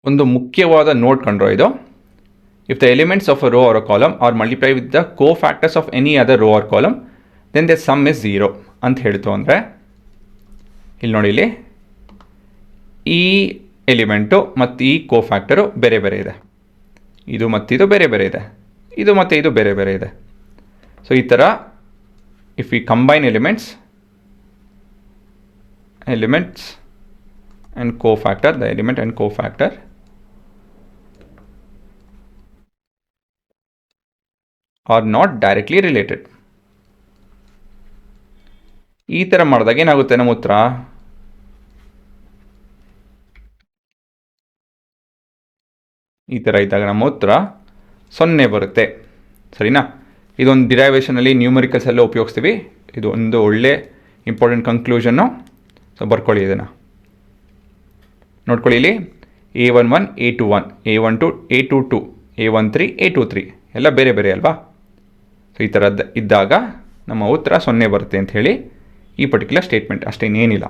ಒಂದು ಮುಖ್ಯವಾದ ನೋಟ್ ಕಂಡ್ರೋ ಇದು. If the elements of a row or a column are multiply with the cofactors of any other row or column then the sum is 0 ಅಂತ ಹೇಳ್ತು ಅಂದರೆ, ಇಲ್ಲಿ ನೋಡಿ, ಇಲ್ಲಿ ಈ ಎಲಿಮೆಂಟು ಮತ್ತು ಈ ಕೋ ಫ್ಯಾಕ್ಟರು ಬೇರೆ ಬೇರೆ ಇದೆ, ಇದು ಮತ್ತಿದು ಬೇರೆ ಬೇರೆ ಇದೆ, ಇದು ಮತ್ತು ಇದು ಬೇರೆ ಬೇರೆ ಇದೆ. ಸೊ ಈ ಥರ if we combine elements and cofactor, the element and cofactor are not directly related. ಈ ಥರ ಮಾಡಿದಾಗ ಏನಾಗುತ್ತೆ ನಮ್ಮ ಉತ್ತರ? ಈ ಥರ ಇದ್ದಾಗ ನಮ್ಮ ಉತ್ತರ 0 ಬರುತ್ತೆ. ಸರಿನಾ? ಇದೊಂದು ಡಿರೈವೇಷನಲ್ಲಿ ನ್ಯೂಮರಿಕಲ್ಸ್ ಎಲ್ಲ ಉಪಯೋಗಿಸ್ತೀವಿ. ಇದು ಒಂದು ಒಳ್ಳೆ ಇಂಪಾರ್ಟೆಂಟ್ ಕನ್ಕ್ಲೂಷನ್ನು. ಸೊ ಬರ್ಕೊಳ್ಳಿ ಇದನ್ನು, ನೋಡ್ಕೊಳ್ಳಿ. ಇಲ್ಲಿ A11, A21, A12, A22, A13, A23 ಎಲ್ಲ ಬೇರೆ ಬೇರೆ ಅಲ್ವಾ? ಸೊ ಈ ಥರದ್ದು ಇದ್ದಾಗ ನಮ್ಮ ಉತ್ತರ 0 ಬರುತ್ತೆ ಅಂತ ಹೇಳಿ ಈ ಪರ್ಟಿಕ್ಯುಲರ್ ಸ್ಟೇಟ್ಮೆಂಟ್, ಅಷ್ಟೇನೇನಿಲ್ಲ.